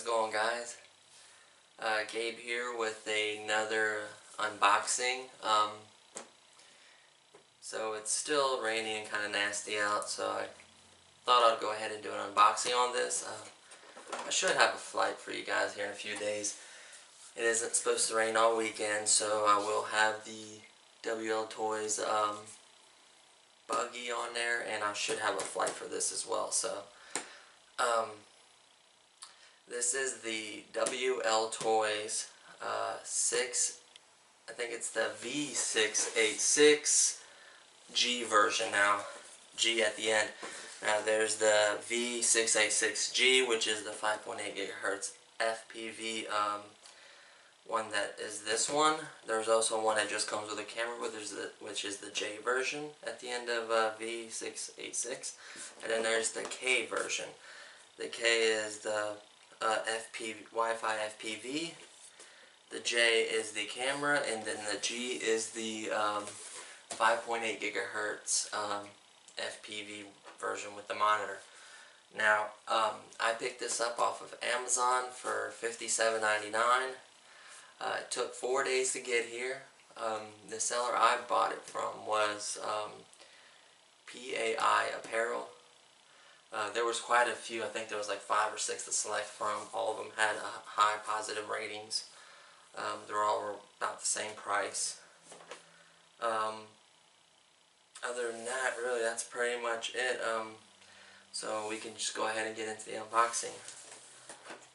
going, guys? Gabe here with another unboxing. So it's still rainy and kind of nasty out, so I thought I'd go ahead and do an unboxing on this. I should have a flight for you guys here in a few days. It isn't supposed to rain all weekend, so I will have the WLTOYS buggy on there, and I should have a flight for this as well. So this is the WLTOYS I think it's the V686G version now, G at the end. Now there's the V686G, which is the 5.8 gigahertz F.P.V. One that is this one. There's also one that just comes with a camera, which is the J version at the end of V686, and then there's the K version. The K is the Wi-Fi FPV. The J is the camera, and then the G is the 5.8 gigahertz FPV version with the monitor. Now, I picked this up off of Amazon for $57.99. It took 4 days to get here. The seller I bought it from was PAI Apparel. There was quite a few. I think there was like 5 or 6 to select from. All of them had high positive ratings. They're all about the same price. Other than that, really, that's pretty much it. So we can just go ahead and get into the unboxing.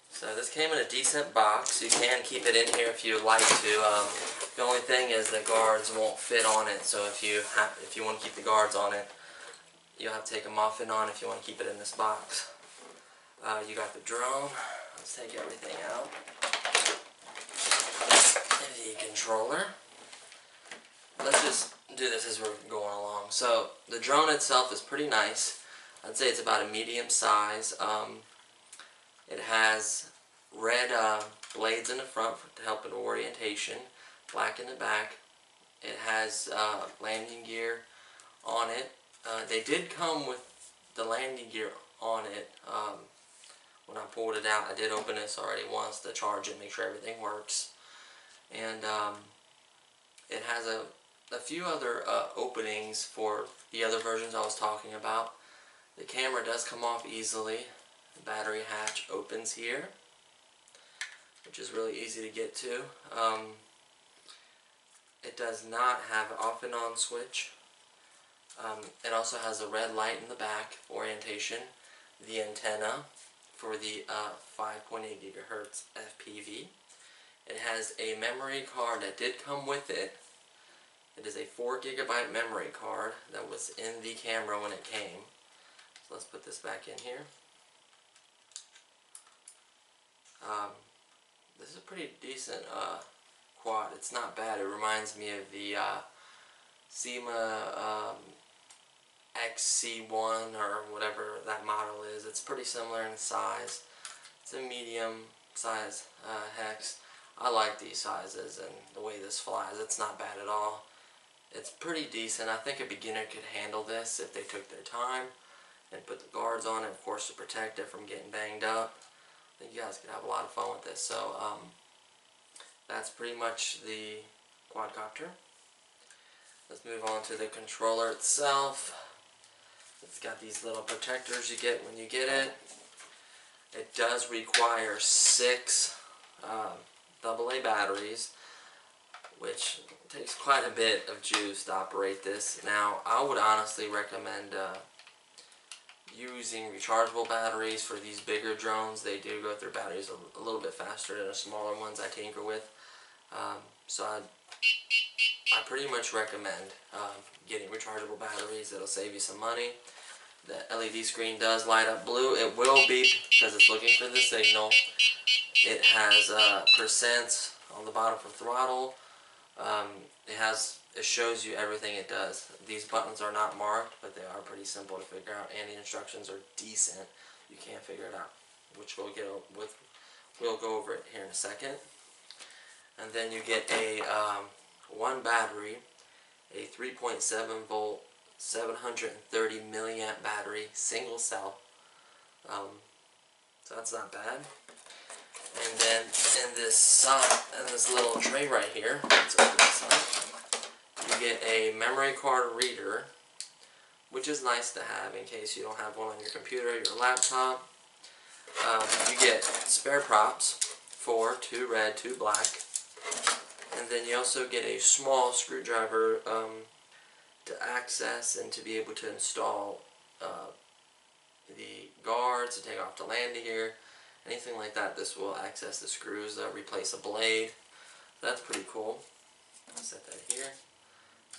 So this came in a decent box. You can keep it in here if you like to. The only thing is the guards won't fit on it. So if you want to keep the guards on it, you'll have to take them off and on if you want to keep it in this box. You got the drone. Let's take everything out. The controller. Let's just do this as we're going along. So the drone itself is pretty nice. I'd say it's about a medium size. It has red blades in the front to help with orientation, black in the back. It has landing gear on it. They did come with the landing gear on it. When I pulled it out, I did open this already once to charge it, make sure everything works. And it has a few other openings for the other versions I was talking about. The camera does come off easily. The battery hatch opens here, which is really easy to get to. It does not have an off and on switch. It also has a red light in the back orientation, the antenna for the 5.8 gigahertz FPV. It has a memory card that did come with it. It is a 4 gigabyte memory card that was in the camera when it came. So let's put this back in here. This is a pretty decent quad. It's not bad. It reminds me of the SEMA XC1 or whatever that model is. It's pretty similar in size. It's a medium size hex. I like these sizes and the way this flies. It's not bad at all. It's pretty decent. I think a beginner could handle this if they took their time and put the guards on it, of course, to protect it from getting banged up. I think you guys could have a lot of fun with this. So that's pretty much the quadcopter. Let's move on to the controller itself. It's got these little protectors you get when you get it. It does require 6 AA batteries, which takes quite a bit of juice to operate this. Now, I would honestly recommend using rechargeable batteries for these bigger drones. They do go through batteries a little bit faster than the smaller ones I tinker with. So I pretty much recommend getting rechargeable batteries. It'll save you some money. The LED screen does light up blue. It will beep because it's looking for the signal. It has percents on the bottom for throttle. It shows you everything it does. These buttons are not marked, but they are pretty simple to figure out, and the instructions are decent. You can't figure it out, which we'll go over it here in a second. And then you get a one battery, a 3.7 volt, 730 milliamp battery, single cell. So that's not bad. And then in this little tray right here, let's open this up, you get a memory card reader, which is nice to have in case you don't have one on your computer, your laptop. You get spare props, 4, 2 red, 2 black, and then you also get a small screwdriver to access and to be able to install the guards, to take off the landing gear, anything like that. This will access the screws, replace a blade. That's pretty cool. I'll set that here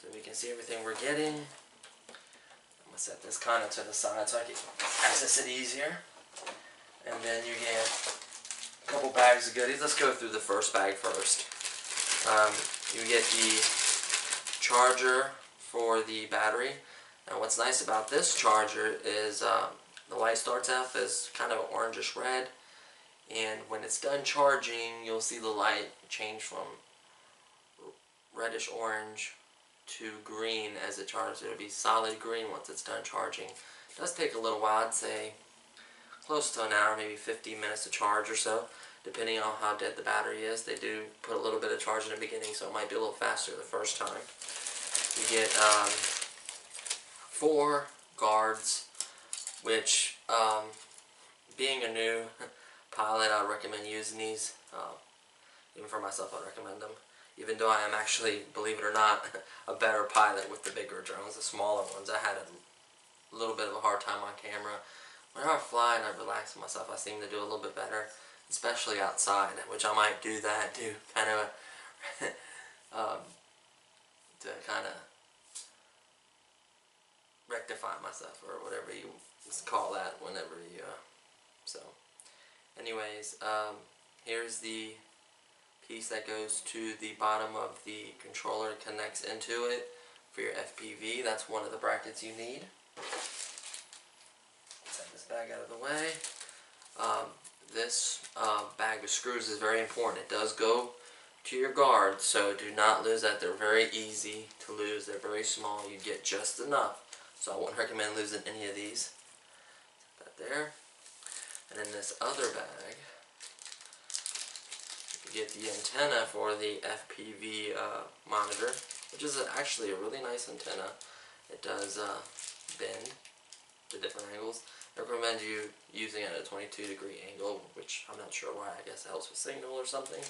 so we can see everything we're getting. I'm going to set this kind of to the side so I can access it easier. And then you get a couple bags of goodies. Let's go through the first bag first. You get the charger for the battery. Now what's nice about this charger is the light starts off as kind of an orangish red, and when it's done charging you'll see the light change from reddish orange to green as it charges. It'll be solid green once it's done charging. It does take a little while, I'd say close to an hour, maybe 15 minutes to charge or so, depending on how dead the battery is. They do put a little bit of charge in the beginning, so it might be a little faster the first time. You get 4 guards, which being a new pilot, I recommend using these. Even for myself, I recommend them. Even though I am actually, believe it or not, a better pilot with the bigger drones. The smaller ones, I had a little bit of a hard time on camera. Whenever I fly and I relax myself, I seem to do a little bit better, especially outside, which I might do that to kind of rectify myself, or whatever you call that whenever you so anyways, here's the piece that goes to the bottom of the controller, connects into it for your FPV. That's one of the brackets you need. Set this bag out of the way. This bag of screws is very important. It does go to your guard, so do not lose that. They're very easy to lose. They're very small. You get just enough, so I wouldn't recommend losing any of these. Put that there. And in this other bag, you get the antenna for the FPV monitor, which is actually a really nice antenna. It does bend to different angles. I recommend you using it at a 22-degree angle, which I'm not sure why. I guess it helps with signal or something.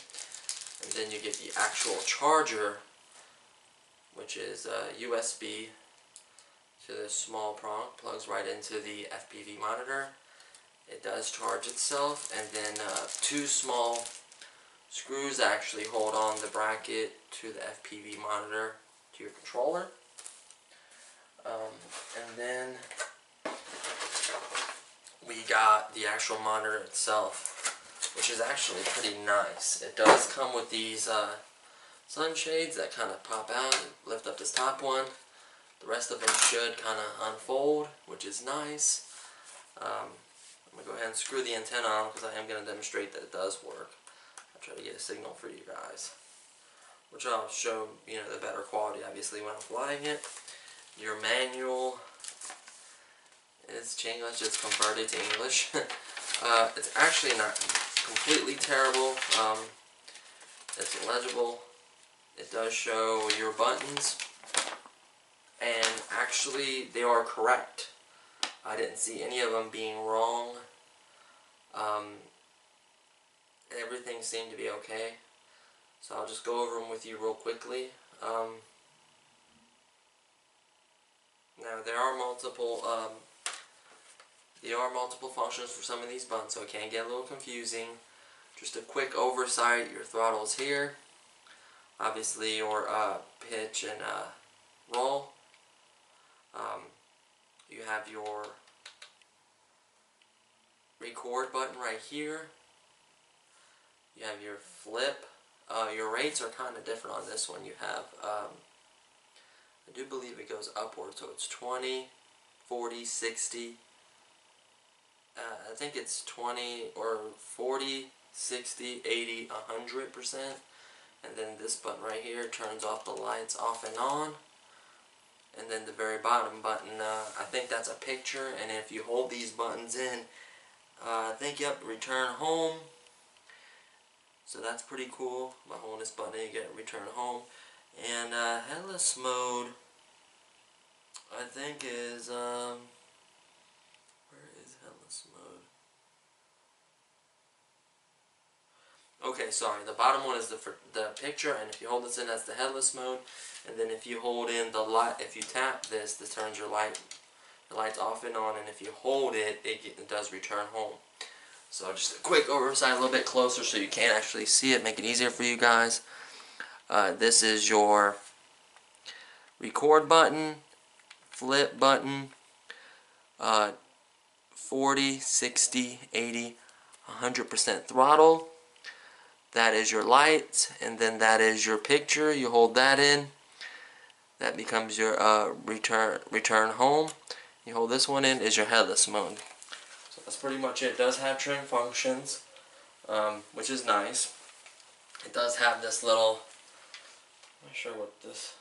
And then you get the actual charger, which is USB to this small prong, plugs right into the FPV monitor. It does charge itself, and then 2 small screws actually hold on the bracket to the FPV monitor to your controller. And then we got the actual monitor itself, which is actually pretty nice. It does come with these sunshades that kind of pop out and lift up this top one. The rest of them should kind of unfold, which is nice. I'm going to go ahead and screw the antenna on because I am going to demonstrate that it does work. I'll try to get a signal for you guys, which I'll show, the better quality obviously when I'm flying it. Your manual is changed. Let's just convert it to English. It's actually not completely terrible. It's legible. It does show your buttons, and actually they are correct. I didn't see any of them being wrong. Everything seemed to be okay. So I'll just go over them with you real quickly. Now there are multiple functions for some of these buttons, so it can get a little confusing. Just a quick oversight: your throttle's here. Obviously your pitch and roll. You have your record button right here. You have your flip. Your rates are kind of different on this one. You have, I do believe it goes upward, so it's 20, 40, 60. I think it's 20 or 40, 60, 80, 100%. And then this button right here turns off the lights off and on. And then the very bottom button, I think that's a picture, and if you hold these buttons in, I think, yep, return home. So that's pretty cool. By holding this button, you get return home. And headless mode, I think is where is headless mode? Okay, sorry. The bottom one is the picture, and if you hold this in, that's the headless mode. And then if you hold in the light, if you tap this, this turns your lights off and on. And if you hold it, it does return home. So just a quick oversight, a little bit closer so you can actually see it, make it easier for you guys. This is your record button, flip button, 40, 60, 80, 100% throttle. That is your lights, and then that is your picture. You hold that in. That becomes your return home. You hold this one in, is your headless mode. So that's pretty much it. It does have trim functions, which is nice. It does have this little, I'm not sure what this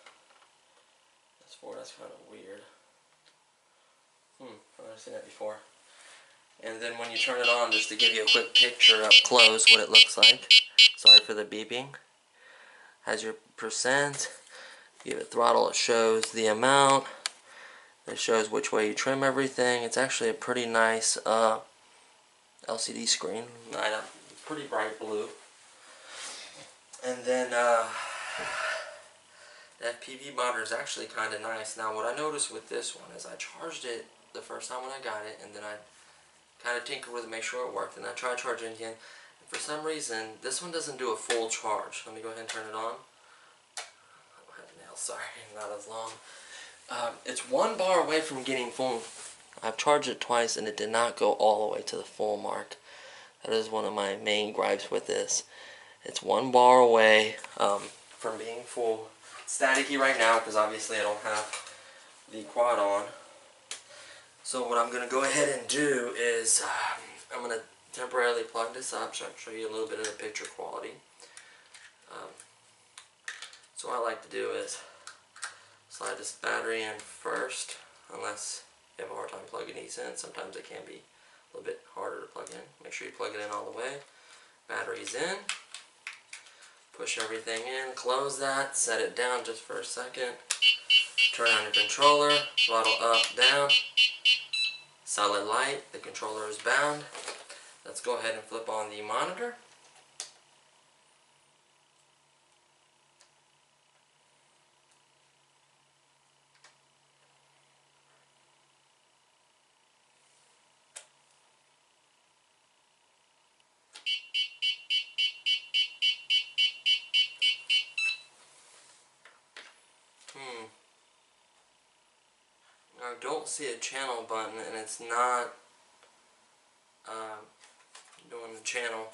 is for. That's kind of weird. I've never seen that before. And then when you turn it on, just to give you a quick picture up close what it looks like. Sorry for the beeping. Has your percent. Give it throttle, it shows the amount. It shows which way you trim everything. It's actually a pretty nice LCD screen. Pretty bright blue. And then the F.P.V monitor is actually kind of nice. Now what I noticed with this one is I charged it the first time when I got it, and then I kind of tinkered with it, make sure it worked, and I tried charging it again. And for some reason, this one doesn't do a full charge. Let me go ahead and turn it on. I don't have nails, sorry, not as long. It's 1 bar away from getting full. I've charged it twice and it did not go all the way to the full mark. That is one of my main gripes with this. It's 1 bar away from being full. It's staticky right now because obviously I don't have the quad on. So what I'm going to go ahead and do is I'm going to temporarily plug this up so I can show you a little bit of the picture quality. So what I like to do is slide this battery in first, unless you have a hard time plugging these in. Sometimes it can be a little bit harder to plug in. Make sure you plug it in all the way. Battery's in. Push everything in, close that, set it down just for a second. Turn on your controller, throttle up, down. Solid light, the controller is bound. Let's go ahead and flip on the monitor. I don't see a channel button, and it's not doing the channel.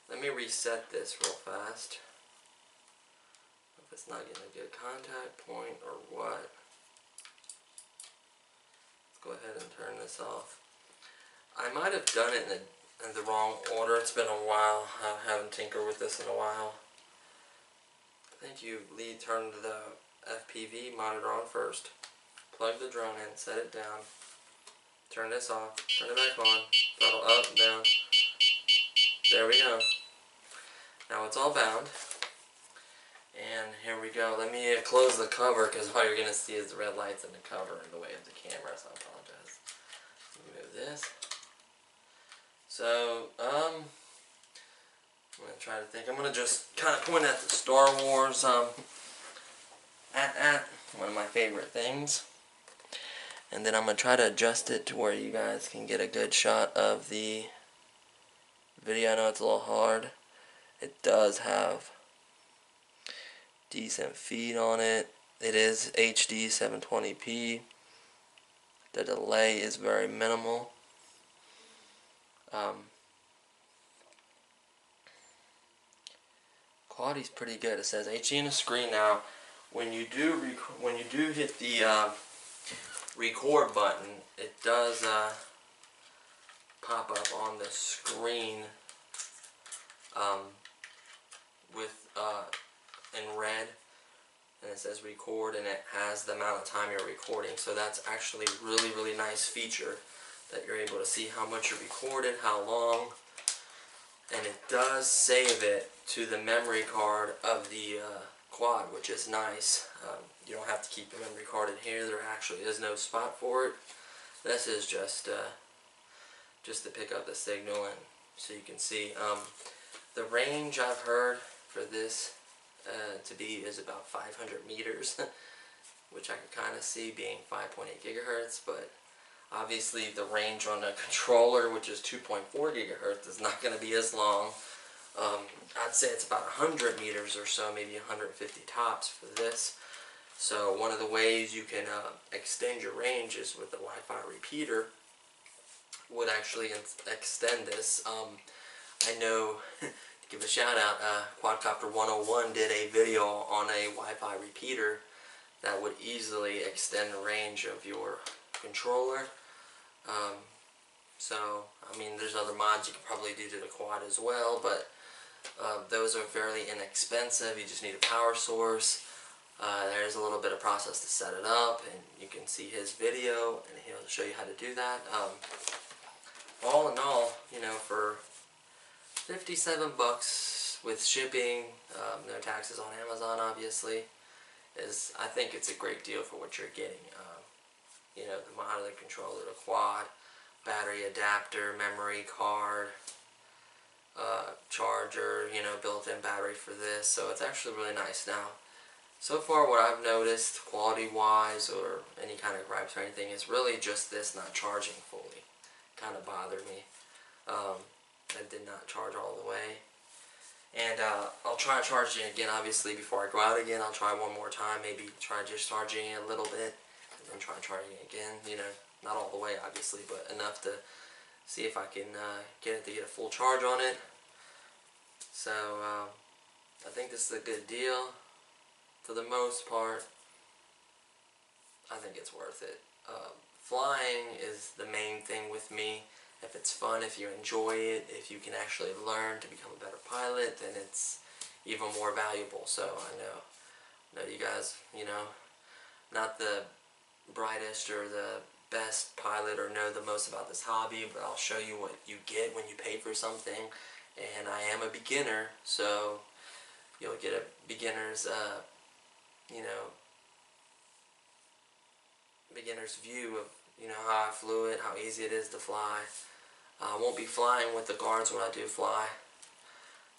Let me reset this real fast. If it's not getting a good contact point or what. Let's go ahead and turn this off. I might have done it in the wrong order. It's been a while. I haven't tinkered with this in a while. I think you turn the F.P.V monitor on first. Plug the drone in, set it down. Turn this off, turn it back on, throttle up, down. There we go. Now it's all bound. And here we go. Let me close the cover because all you're going to see is the red lights and the cover in the way of the camera, so I apologize. Let me move this. So, I'm going to try to think. I'm going to just kind of point at the Star Wars one of my favorite things. And then I'm going to try to adjust it to where you guys can get a good shot of the video. I know it's a little hard. It does have decent feed on it. It is HD 720p. The delay is very minimal. Quality's pretty good. It says HD on the screen. Now, when you do hit the record button, it does pop up on the screen with in red, and it says record, and it has the amount of time you're recording. So that's actually really nice feature that you're able to see how much you recorded, how long, and it does save it to the memory card of the quad, which is nice. You don't have to keep the memory card in here. There actually is no spot for it. This is just to pick up the signal, and so you can see the range I've heard for this to be is about 500 meters, which I can kind of see being 5.8 gigahertz, but obviously the range on a controller, which is 2.4 gigahertz, is not going to be as long. I'd say it's about 100 meters or so, maybe 150 tops for this. So one of the ways you can extend your range is with the Wi-Fi repeater. Would actually extend this. I know, to give a shout out, Quadcopter 101 did a video on a Wi-Fi repeater that would easily extend the range of your controller. So, I mean, there's other mods you can probably do to the quad as well, but those are fairly inexpensive. You just need a power source. There's a little bit of process to set it up, and you can see his video, and he'll show you how to do that. All in all, you know, for 57 bucks with shipping, no taxes on Amazon, obviously, I think it's a great deal for what you're getting. You know, the monitor, the controller, the quad, battery adapter, memory card, charger, you know, built-in battery for this, so it's actually really nice. Now, so far what I've noticed, quality-wise, or any kind of gripes or anything, is really just this not charging fully. Kind of bothered me. It did not charge all the way. And I'll try charging again, obviously, before I go out again. I'll try one more time, maybe try just charging it a little bit, and then try charging it again. You know, not all the way, obviously, but enough to see if I can get it to get a full charge on it. So, I think this is a good deal. For the most part, I think it's worth it. Flying is the main thing with me. If it's fun, if you enjoy it, if you can actually learn to become a better pilot, then it's even more valuable. So I know you guys, you know, not the brightest or the best pilot or know the most about this hobby, but I'll show you what you get when you pay for something. And I am a beginner, so you'll get a beginner's, you know, beginner's view of, you know, how I flew it, how easy it is to fly. I won't be flying with the guards when I do fly,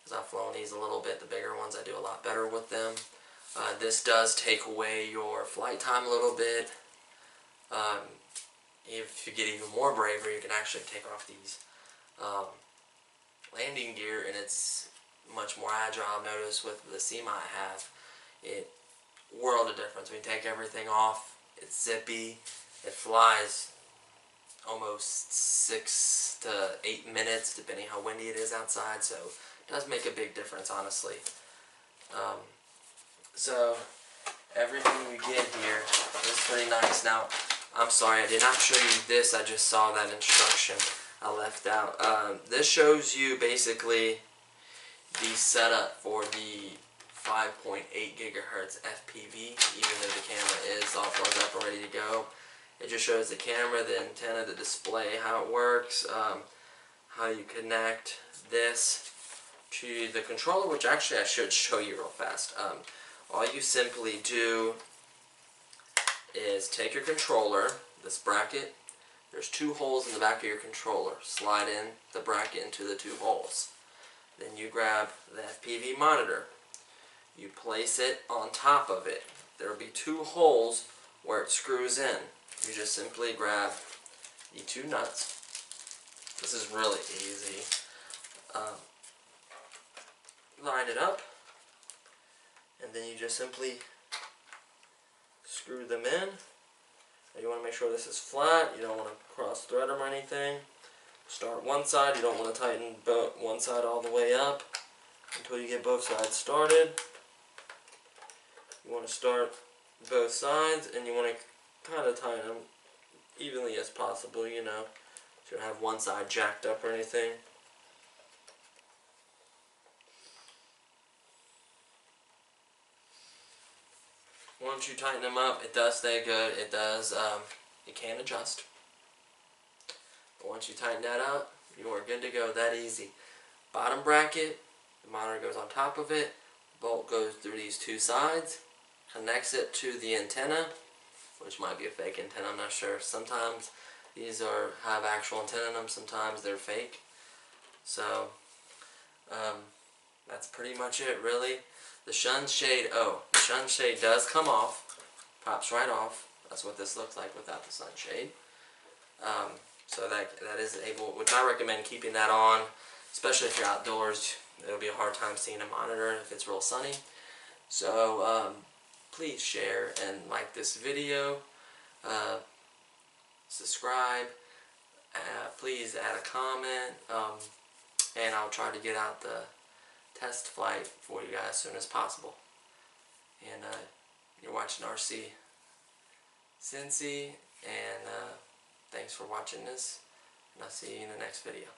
because I've flown these a little bit. The bigger ones I do a lot better with them. This does take away your flight time a little bit. If you get even more braver, you can actually take off these landing gear, and it's much more agile. I've noticed with the SEMA I have, it world of difference. When you take everything off, it's zippy. It flies almost 6 to 8 minutes, depending how windy it is outside. So it does make a big difference, honestly. So everything you get here is pretty nice. Now, I'm sorry, I did not show you this. I just saw that instruction I left out. This shows you basically the setup for the 5.8 gigahertz FPV, even though the camera is all plugged up and ready to go. It just shows the camera, the antenna, the display, how it works, how you connect this to the controller, which actually I should show you real fast. All you simply do is take your controller, this bracket, there's 2 holes in the back of your controller. Slide in the bracket into the 2 holes. Then you grab the FPV monitor. You place it on top of it. There will be 2 holes where it screws in. You just simply grab the 2 nuts. This is really easy. Line it up, and then you just simply screw them in. Now you want to make sure this is flat. You don't want to cross thread them or anything. Start one side. You don't want to tighten one side all the way up until you get both sides started. You want to start both sides, and you want to kind of tighten them evenly as possible, you know, so you don't have one side jacked up or anything. Once you tighten them up, it does stay good. It does, it can adjust. But once you tighten that up, you are good to go. That easy. bottom bracket, the monitor goes on top of it, the bolt goes through these two sides, connects it to the antenna, which might be a fake antenna, I'm not sure. Sometimes these have actual antenna in them, sometimes they're fake. So that's pretty much it, really. The sunshade, the sunshade does come off, pops right off. That's what this looks like without the sunshade. So that is able, which I recommend keeping that on, especially if you're outdoors. It'll be a hard time seeing a monitor if it's real sunny. So please share and like this video. Subscribe. Please add a comment. And I'll try to get out the test flight for you guys as soon as possible. And you're watching RC Cincy, and thanks for watching this, and I'll see you in the next video.